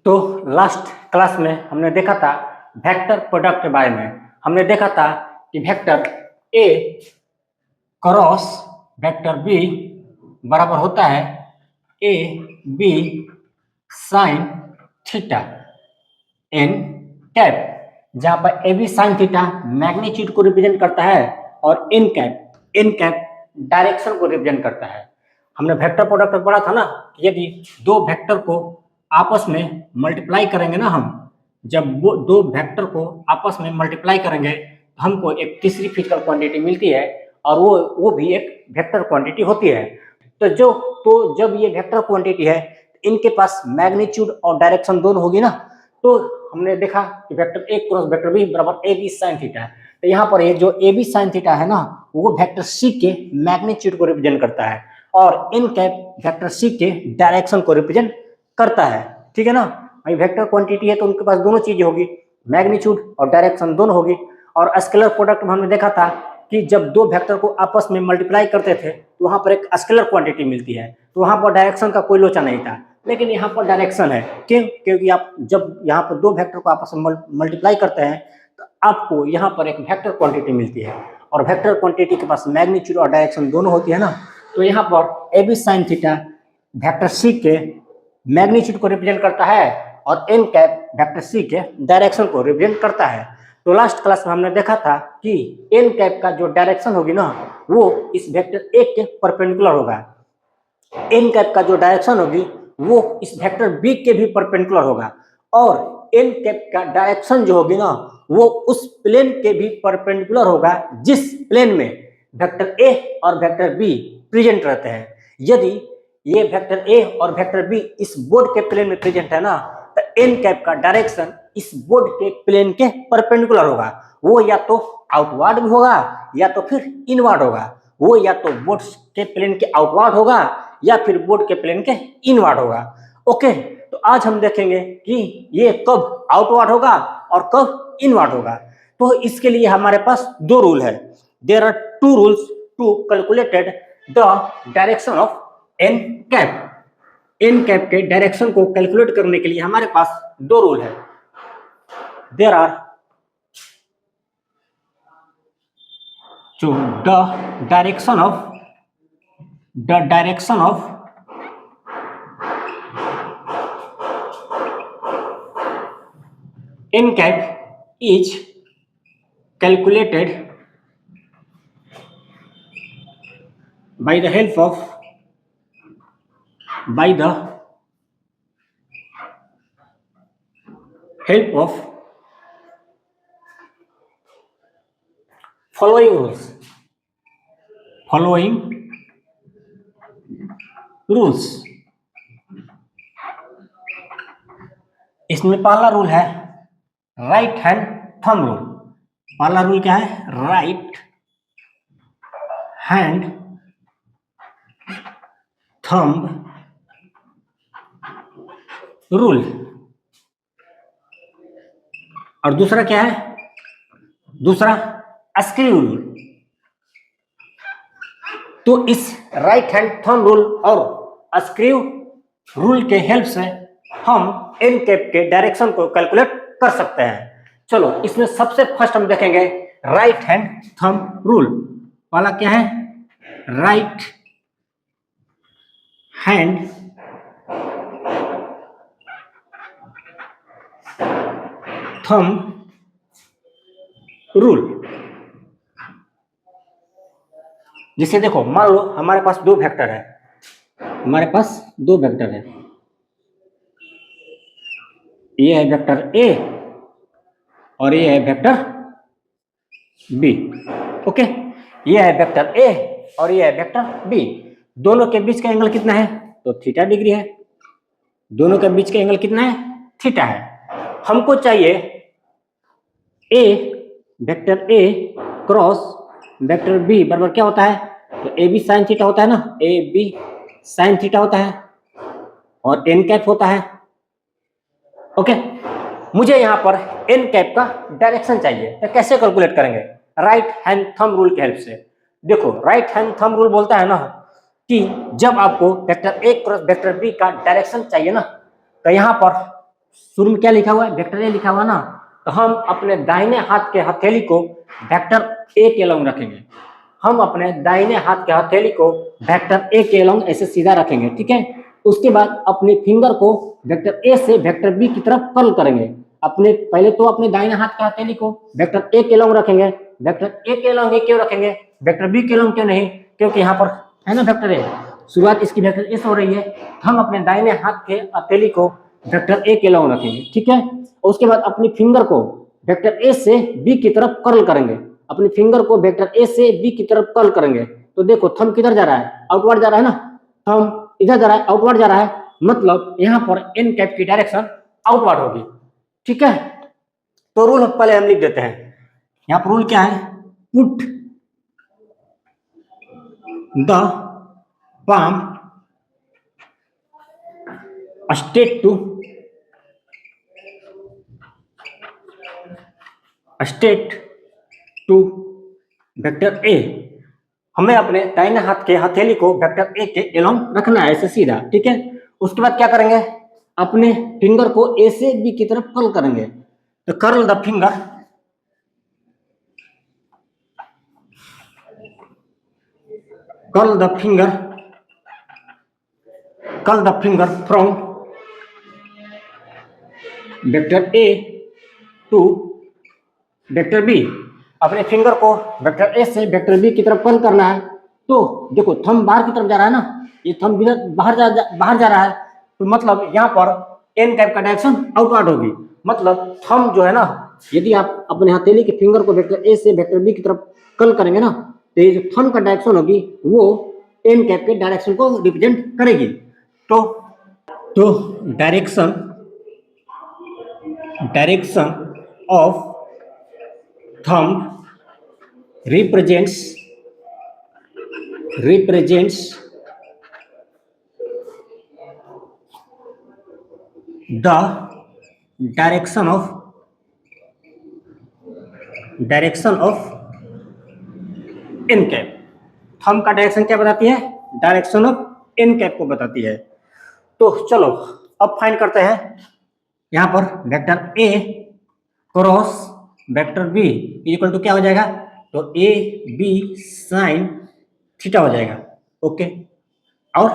तो last class में हमने देखा था वेक्टर प्रोडक्ट के बारे में। हमने देखा था कि vector A cross vector B बराबर होता है A B sine theta n cap, जहां पर A B sine theta magnitude को रिप्रेजेंट करता है और एन कैप डायरेक्शन को रिप्रेजेंट करता है। हमने वेक्टर प्रोडक्ट में पढ़ा था ना कि यदि दो वेक्टर को आपस में मल्टीप्लाई करेंगे ना, हम जब वो दो वेक्टर को आपस में मल्टीप्लाई करेंगे तो हमको एक तीसरी फिजिकल क्वांटिटी मिलती है और वो भी एक वेक्टर क्वांटिटी होती है। तो जब ये वेक्टर क्वांटिटी है इनके पास मैग्नीट्यूड और डायरेक्शन दोनों होगी ना, तो हमने देखा कि vector A cross vector B बराबर ए बी साइन थीटा है। तो यहाँ पर ये जो ए बी साइन थीटा है ना, वो वेक्टर सी के मैग्नीट्यूड को रिप्रेजेंट करता है और एन कैप वेक्टर सी के डायरेक्शन को रिप्रेजेंट करता है। ठीक है ना, भाई वेक्टर क्वांटिटी है तो उनके पास दोनों चीजें होगी, मैग्नीट्यूड और डायरेक्शन दोनों होगी। और स्केलर प्रोडक्ट में हमने देखा था कि जब दो वेक्टर को आपस में मल्टीप्लाई करते थे तो वहां पर एक स्केलर क्वांटिटी मिलती है, तो वहां पर डायरेक्शन का कोई लोचा नहीं था। लेकिन यहाँ पर डायरेक्शन है, क्यों? क्योंकि आप जब यहाँ पर दो वेक्टर को आपस में मल्टीप्लाई करते हैं तो आपको यहाँ पर एक वेक्टर क्वांटिटी मिलती है और वेक्टर क्वांटिटी के पास मैग्नीट्यूड और डायरेक्शन दोनों होती है ना, तो यहाँ पर A B sine theta vector C के मैग्नीट्यूड को रिप्रेजेंट करता है और एन कैप वेक्टर सी के डायरेक्शन को रिप्रेजेंट करता है। तो लास्ट क्लास में हमने देखा था कि एन कैप का जो डायरेक्शन होगी ना, वो इस वेक्टर ए के परपेंडिकुलर होगा। एन कैप का जो डायरेक्शन होगी वो इस वेक्टर बी के भी परपेंडिकुलर होगा और एन कैप का डायरेक्शन जो होगी ना, वो उस प्लेन के भी परपेंडिकुलर होगा जिस प्लेन में वेक्टर ए और वेक्टर बी प्रेजेंट रहते हैं। यदि ये वेक्टर ए और वेक्टर बी इस बोर्ड के प्लेन में प्रेजेंट है ना, तो एन कैप का डायरेक्शन इस बोर्ड के प्लेन के परपेंडिकुलर होगा। वो या तो आउटवर्ड भी होगा या तो फिर इनवर्ड होगा। वो या तो बोर्ड के प्लेन के आउटवर्ड होगा या फिर बोर्ड के प्लेन के इनवर्ड होगा। ओके, तो आज हम देखेंगे कि ये कब आउटवर्ड होगा और कब इनवर्ड होगा। तो इसके लिए हमारे पास दो रूल है। There are two rules to calculated the direction of n cap. N cap के डायरेक्शन को कैलकुलेट करने के लिए हमारे पास दो रूल है। There are the direction of n cap is calculated by the help of following rules। इसमें पहला रूल है राइट हैंड थंब रूल। पहला रूल क्या है? Right hand thumb rule. और दूसरा क्या है? दूसरा स्क्रू रूल। तो इस राइट हैंड थंब रूल और स्क्रू रूल के हेल्प से हम एन कैप के डायरेक्शन को कैलकुलेट कर सकते हैं। चलो, इसमें सबसे फर्स्ट हम देखेंगे राइट हैंड थंब रूल। पहला क्या है? Right hand thumb rule. जिसे देखो, मान लो हमारे पास दो वेक्टर है, ये है वेक्टर ए और ये है वेक्टर बी। ओके, ये है वेक्टर ए और ये है वेक्टर बी। दोनों के बीच का एंगल कितना है? तो थीटा डिग्री है। दोनों के बीच का एंगल कितना है? थीटा है। हमको चाहिए A vector A cross vector B बराबर क्या होता है? तो ए बी साइन थीटा होता है ना, ए बी साइन थीटा होता है और एन कैप होता है। ओके, मुझे यहाँ पर एन कैप का डायरेक्शन चाहिए, तो कैसे कैलकुलेट करेंगे? राइट हैंड थंब रूल के हेल्प से। देखो, राइट हैंड थंब रूल बोलता है ना कि जब आपको vector A cross vector B का डायरेक्शन चाहिए ना, तो यहाँ पर शुरू में क्या लिखा हुआ है, वेक्टर ए लिखा हुआ ना, तो हम अपने दाहिने हाथ के हथेली को वेक्टर ए के अलोंग रखेंगे। हम अपने दाहिने हाथ के हथेली को वेक्टर ए के अलोंग ऐसे सीधा रखेंगे, ठीक है। उसके बाद अपने फिंगर को वेक्टर ए से वेक्टर बी की तरफ कर्ल करेंगे। अपने पहले तो अपने दाहिने हाथ के हथेली को वेक्टर ए के अलोंग रखेंगे। वेक्टर ए के अलोंग क्यों रखेंगे, वेक्टर बी के अलोंग क्यों नहीं, क्योंकि यहाँ पर है ना वेक्टर ए, शुरुआत इसकी वेक्टर ए से हो रही है। हम अपने दाहिने हाथ के हथेली को वेक्टर ए के अलोंग रखेंगे, ठीक है। उसके बाद अपनी फिंगर को वेक्टर ए से बी की तरफ कर्ल करेंगे। अपनी फिंगर को वेक्टर ए से बी की तरफ कर्ल करेंगे। तो देखो थंब किधर जा रहा है, आउटवर्ड जा रहा है ना, थंब इधर जा रहा है, आउटवर्ड जा रहा है, मतलब यहाँ पर एन कैप की डायरेक्शन आउटवर्ड होगी, ठीक है। तो रूल पहले हम लिख देते हैं। यहाँ पर रूल क्या है, put the palm straight to vector A. हमें अपने दाहिने हाथ के हथेली को वेक्टर ए के एलोंग रखना है, ऐसे सीधा, ठीक है। उसके बाद क्या करेंगे, अपने फिंगर को ए से बी की तरफ कर्ल करेंगे। तो curl the finger, curl the finger, curl the finger from vector A to vector B. अपने फिंगर को वेक्टर ए से वेक्टर बी की तरफ कर्ल करना है। तो देखो थंब बाहर की तरफ जा रहा है ना, ये थंब बाहर जा रहा है, तो मतलब यहाँ पर एन कैप का डायरेक्शन आउटवर्ड होगी। मतलब थंब जो है ना, यदि आप अपने हथेली के फिंगर को वेक्टर ए से वेक्टर बी की तरफ कर्ल करेंगे ना, तो ये जो थंब का डायरेक्शन होगी वो एन कैप के डायरेक्शन को रिप्रेजेंट करेगी। तो direction of thumb represents the direction of n cap. Thumb का डायरेक्शन क्या बताती है, डायरेक्शन ऑफ n कैप को बताती है। तो चलो अब फाइंड करते हैं। यहाँ पर vector A cross vector B equal to क्या हो जाएगा, तो ए बी साइन थीटा हो जाएगा, ओके। और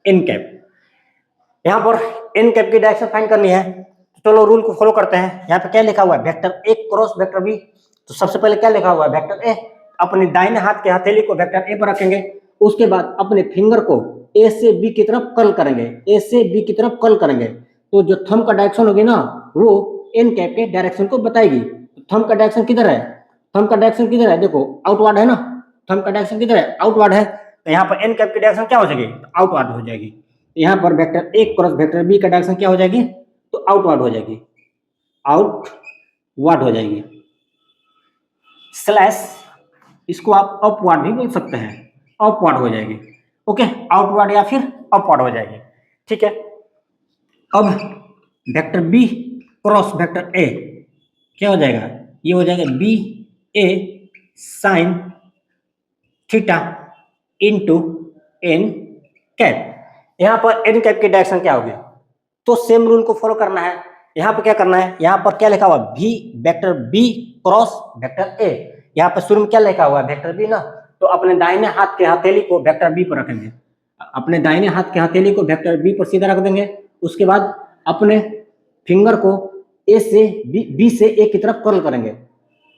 एन कैप, यहाँ पर एन कैप की डायरेक्शन फाइंड करनी है। तो चलो रूल को फॉलो करते हैं। यहाँ पे क्या लिखा हुआ है, vector A cross vector B. तो सबसे पहले क्या लिखा हुआ है, वेक्टर ए। अपने दाहिने हाथ के हथेली को वेक्टर ए पर रखेंगे। उसके बाद अपने फिंगर को ए से बी की तरफ कर्ल करेंगे, ए से बी की तरफ कर्ल करेंगे। तो जो थंब का डायरेक्शन होगी ना, वो एन कैप के डायरेक्शन को बताएगी। थंब का डायरेक्शन किधर है, थंब का डायरेक्शन किधर है, देखो आउटवर्ड है ना, थंब का डायरेक्शन किधर है, आउटवर्ड है। तो यहाँ पर एन कैप की डायरेक्शन क्या हो जाएगी, आउटवर्ड हो जाएगी। यहाँ पर vector A cross vector B का डायरेक्शन क्या हो जाएगी, तो आउटवर्ड हो जाएगी, आउटवर्ड हो जाएगी। स्लैश इसको आप अपवर्ड भी बोल सकते हैं, अपवर्ड हो जाएगी, ओके, आउटवर्ड या फिर अपवर्ड हो जाएगी, ठीक है। अब vector B cross vector A क्या हो जाएगा, ये हो जाएगा B A sine theta into N cap. यहाँ पर एन कैप की डायरेक्शन क्या होगी, तो सेम रूल को फॉलो करना है। यहाँ पर क्या करना है, यहाँ पर क्या लिखा हुआ, भी vector B cross vector A. यहाँ पर शुरू में क्या लिखा हुआ है, वेक्टर बी ना, तो अपने दाहिने हाथ के हथेली को वेक्टर बी पर रखेंगे। अपने दाहिने हाथ के हथेली को वेक्टर बी पर सीधा रख देंगे। उसके बाद अपने फिंगर को ए से बी से ए की तरफ कर्ल करेंगे,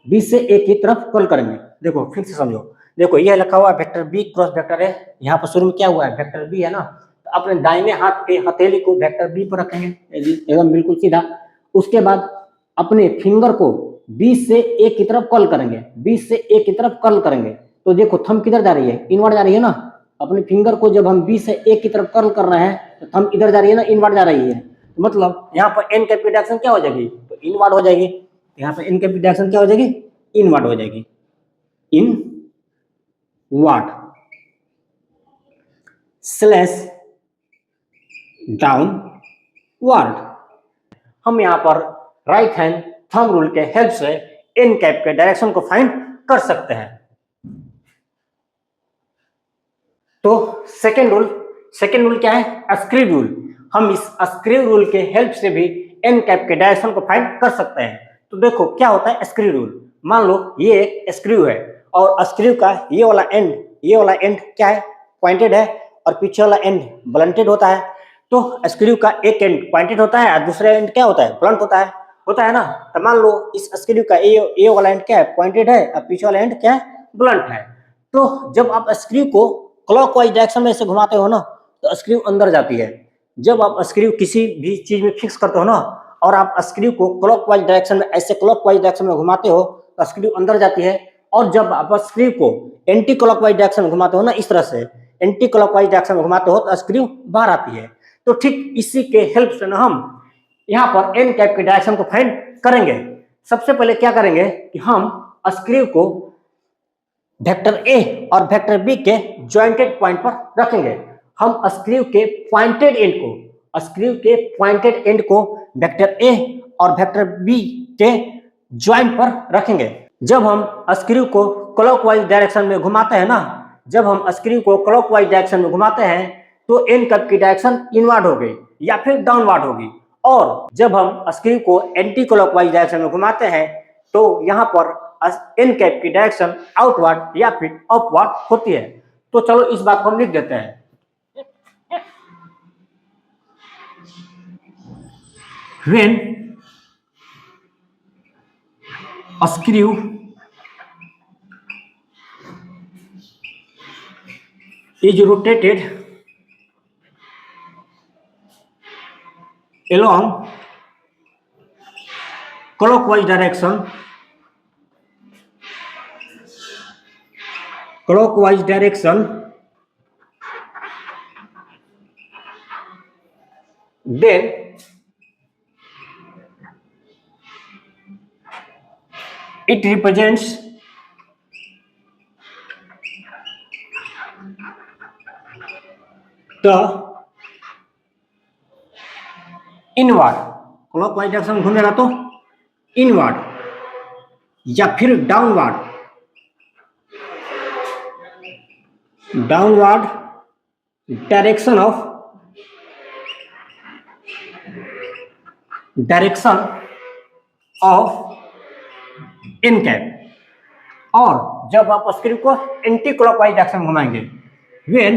बी से ए की तरफ कर्ल करेंगे। देखो फिर से समझो, देखो यह लिखा हुआ है vector B cross vector A. यहाँ पर शुरू में क्या हुआ है, वेक्टर बी है ना, तो अपने दाहिने हाथ के हथेली को वेक्टर बी पर रखेंगे एकदम बिल्कुल सीधा। उसके बाद अपने फिंगर को बी से ए की तरफ कर्ल करेंगे, बी से ए की तरफ कर्ल करेंगे। तो देखो थंब किधर जा रही है, इनवर्ड जा रही है ना। अपने फिंगर को जब हम बी से ए की तरफ कर्ल कर रहे हैं तो थंब इधर जा रही है ना, इनवर्ड जा रही है। मतलब यहाँ पर एन कैप की डायरेक्शन क्या हो जाएगी, तो इनवर्ड हो जाएगी। यहाँ पर एन कैप की डायरेक्शन क्या हो जाएगी, इनवर्ड हो जाएगी, इनवर्ड स्लैश डाउनवर्ड। हम यहाँ पर राइट हैंड थंब रूल के हेल्प से एन कैप के डायरेक्शन को फाइंड कर सकते हैं। तो सेकेंड रूल क्या है, स्क्रू रूल। हम इस स्क्रू रूल के हेल्प से भी एन कैप के डायरेक्शन को फाइंड कर सकते हैं। तो देखो क्या होता है स्क्रू रूल। मान लो ये एक स्क्रू है और स्क्रू का ये वाला एंड क्या है, पॉइंटेड है, और पीछे वाला एंड ब्लंटेड होता है। तो स्क्रू का एक एंड पॉइंटेड होता है और दूसरा एंड क्या होता है, ब्लंट होता है ना। तो मान लो इस स्क्रू का ये वाला एंड क्या है, पॉइंटेड है, और पीछे वाला एंड क्या है, ब्लंट है। तो जब आप स्क्रू को क्लॉकवाइज डायरेक्शन में ऐसे घुमाते हो ना तो स्क्रू अंदर जाती है। जब आप स्क्रू किसी भी चीज में फिक्स करते हो ना और आप स्क्रू को क्लॉकवाइज डायरेक्शन में ऐसे क्लॉकवाइज डायरेक्शन में घुमाते हो तो स्क्रू अंदर जाती है। और जब आप स्क्रू को एंटी क्लॉकवाइज डायरेक्शन में घुमाते हो ना, इस तरह से एंटी क्लॉकवाइज डायरेक्शन में घुमाते हो तो स्क्रू बाहर आती है। तो ठीक इसी के हेल्प से ना हम यहाँ पर एन कैप के डायरेक्शन को फाइंड करेंगे। सबसे पहले क्या करेंगे कि हम स्क्रू को वेक्टर ए और वेक्टर बी के जॉइंटेड पॉइंट पर रखेंगे। हम स्क्रू के पॉइंटेड एंड को वेक्टर ए और वेक्टर बी के जॉइंट पर रखेंगे। जब हम स्क्रू को क्लॉकवाइज डायरेक्शन में घुमाते हैं तो एन कैप की डायरेक्शन इनवर्ड हो गई या फिर डाउनवर्ड होगी। और जब हम स्क्रू को एंटी क्लॉकवाइज डायरेक्शन में घुमाते हैं तो यहाँ पर एन कैप की डायरेक्शन आउटवर्ड या फिर अपवर्ड होती है। तो चलो इस बात को हम लिख देते हैं। When a screw is rotated along clockwise direction, then it represents the inward. Clockwise direction घूमेगा तो इनवर्ड या फिर downward direction of n cap. और जब आप स्क्रू को एंटी क्लॉकवाइज डायरेक्शन में घुमाएंगे, when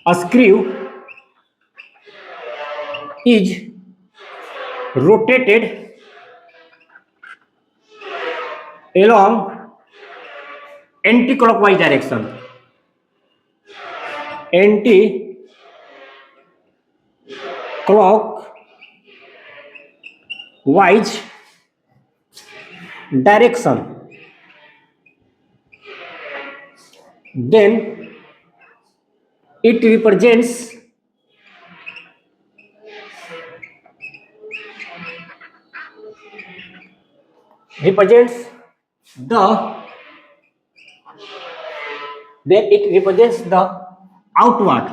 a screw is rotated along anti-clockwise direction, then it represents the outward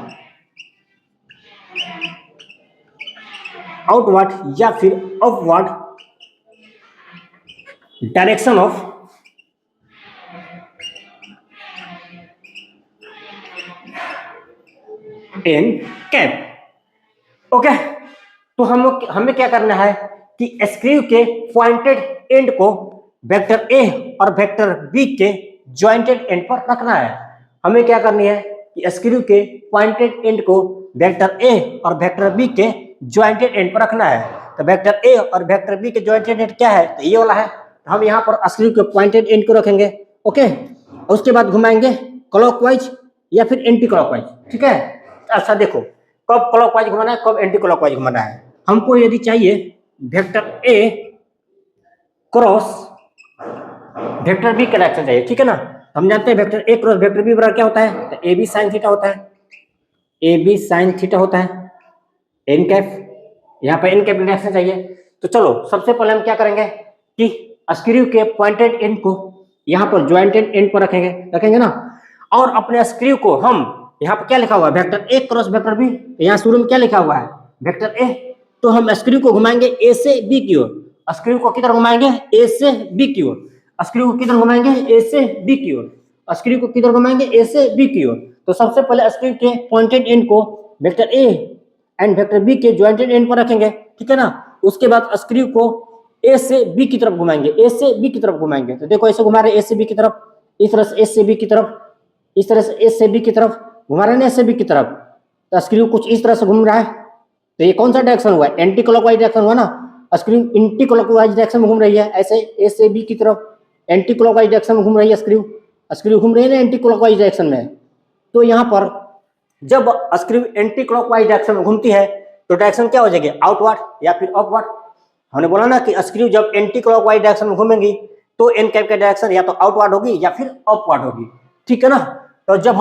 या फिर upward direction of n cap. Okay, तो हमें क्या करना है कि स्क्रू के पॉइंटेड एंड को वेक्टर ए और वेक्टर बी के जॉइंटेड एंड पर रखना है। हमें क्या करनी है कि स्क्रू के पॉइंटेड एंड को वेक्टर ए और वेक्टर बी के जॉइंटेड एंड पर रखना है। तो वेक्टर ए और वेक्टर बी के जॉइंटेड एंड क्या है, तो ये वाला है। तो हम यहाँ पर स्क्रू के पॉइंटेड एंड को रखेंगे। ओके, उसके बाद घुमाएंगे क्लॉकवाइज या फिर एंटी क्लॉकवाइज। ठीक है, अच्छा देखो कब क्लॉकवाइज घुमाना है, कब एंटी क्लॉकवाइज घुमाना है। हमको यदि चाहिए vector A cross vector B का डायरेक्शन चाहिए, ठीक है ना। हम जानते हैं vector A cross vector B बराबर क्या होता है, तो ए बी साइन थीटा होता है। एन कैप, यहाँ पे एन कैप डायरेक्शन चाहिए। तो चलो सबसे पहले हम क्या करेंगे कि स्क्रू के पॉइंटेड एंड को यहाँ पर जॉइंटेड एंड पर रखेंगे ना। और अपने स्क्रू को हम यहाँ पर क्या लिखा हुआ है, vector A cross vector B. यहाँ शुरू में क्या लिखा हुआ है, वेक्टर ए। तो हम स्क्रू को घुमाएंगे ए से बी की ओर। स्क्रू को किधर घुमाएंगे, ए से बी की ओर। स्क्रू को किधर घुमाएंगे, ए से बी की ओर। स्क्रू को किधर घुमाएंगे, ए से बी की ओर। तो सबसे पहले स्क्रू के पॉइंटेड एंड को vector A and vector B के ज्वाइंटेड एंड पर रखेंगे, ठीक है ना। उसके बाद स्क्रू को ए से बी की तरफ घुमाएंगे, ए से बी की तरफ घुमाएंगे। तो देखो ऐसे घुमा रहे ए से बी की तरफ, इस तरह से ए से बी की तरफ, इस तरह से ए से बी की तरफ घुमा रहे हैं, ए से बी की तरफ। तो स्क्रू कुछ इस तरह से घूम रहा है। तो ये कौन सा डायरेक्शन हुआ? एंटी क्लॉकवाइज डायरेक्शन हुआ ना। स्क्रू एंटी क्लॉकवाइज डायरेक्शन में घूम रही है, ऐसे ए से बी की तरफ एंटी क्लॉकवाइज डायरेक्शन में घूम रही है स्क्रू घूम रही है ना एंटी क्लॉकवाइज डायरेक्शन में। तो यहाँ पर जब स्क्रू एंटी क्लॉकवाइज डायरेक्शन में घूमती है तो डायरेक्शन क्या हो जाएगी? आउटवर्ड या फिर अपवर्ड। हमने बोला ना कि स्क्रू जब एंटी क्लॉकवाइज डायरेक्शन में घूमेंगी तो एन कैप का डायरेक्शन या तो आउटवर्ड होगी या फिर अपवर्ड होगी, ठीक है ना। तो जब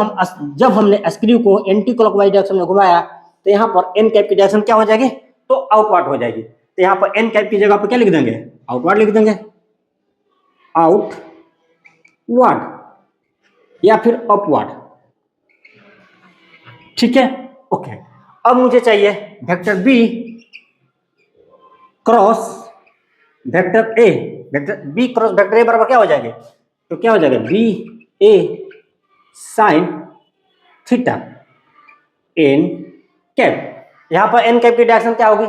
हमने स्क्रू को एंटी क्लॉकवाइज डायरेक्शन में घुमाया तो यहाँ पर एन कैप की डायरेक्शन क्या हो जाएगी? तो आउटवर्ड हो जाएगी। तो यहाँ पर एन कैप की जगह पर क्या लिख देंगे? आउटवर्ड लिख देंगे, आउटवर्ड या फिर अपवर्ड, ठीक है। ओके, अब मुझे चाहिए vector B cross vector A. Vector B cross vector A बराबर क्या हो जाएगा? तो क्या हो जाएगा? B A sine theta n cap. यहां पर एन कैप की डायरेक्शन क्या होगी?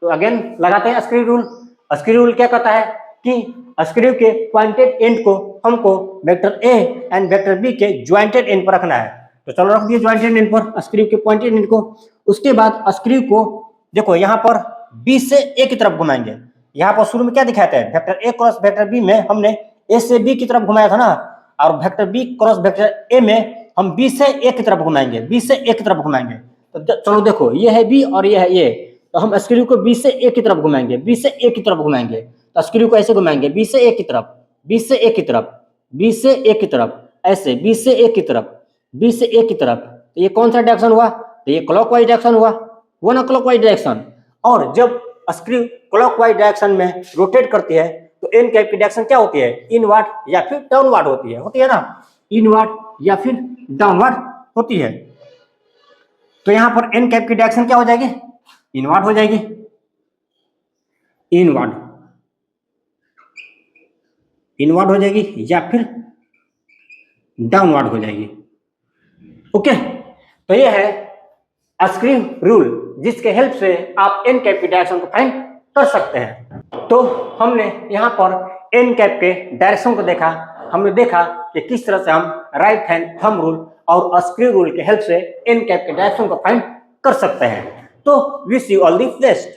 तो अगेन लगाते हैं स्क्रू रूल। स्क्रू रूल क्या कहता है कि स्क्रू के पॉइंटेड एंड को हमको vector A and vector B के ज्वाइंटेड एंड पर रखना है। तो चलो रख दिए ज्वाइंटेड एंड पर स्क्रू के पॉइंटेड एंड को। उसके बाद स्क्रू को देखो यहाँ पर बी से ए की तरफ घुमाएंगे। यहाँ पर शुरू में क्या दिखाते हैं? Vector A cross vector B में हमने ए से बी की तरफ घुमाया था ना, और vector B cross vector A में हम बी से ए की तरफ घुमाएंगे, बी से ए की तरफ घुमाएंगे। तो चलो देखो ये है बी और ये है ए, तो हम स्क्रू को बी से ए की तरफ घुमाएंगे, बी से ए की तरफ घुमाएंगे। तो स्क्रू को ऐसे घुमाएंगे बी से ए की तरफ, बी से ए की तरफ, बी से ए की तरफ, ऐसे बी से ए की तरफ, बी से ए की तरफ। तो ये कौन सा डायरेक्शन हुआ? तो ये क्लॉकवाइज डायरेक्शन हुआ ना, क्लॉकवाइज डायरेक्शन। और जब स्क्रू क्लॉकवाइज डायरेक्शन में रोटेट करती है तो एन कैप की डायरेक्शन क्या होती है? इनवर्ड या फिर डाउनवर्ड होती है ना, इनवर्ड या फिर डाउनवर्ड होती है। तो यहां पर एन कैप की डायरेक्शन क्या हो जाएगी? इनवर्ड हो जाएगी, इनवर्ड हो जाएगी या फिर डाउनवर्ड हो जाएगी। ओके, तो ये है स्क्रू रूल जिसके हेल्प से आप एन कैप की डायरेक्शन को फाइंड कर सकते हैं। तो हमने यहाँ पर एन कैप के डायरेक्शन को देखा। हमने देखा कि किस तरह से हम राइट हैंड थंब रूल और स्क्रू रूल के हेल्प से एन कैप के डायरेक्शन को फाइंड कर सकते हैं। तो wish you all the best.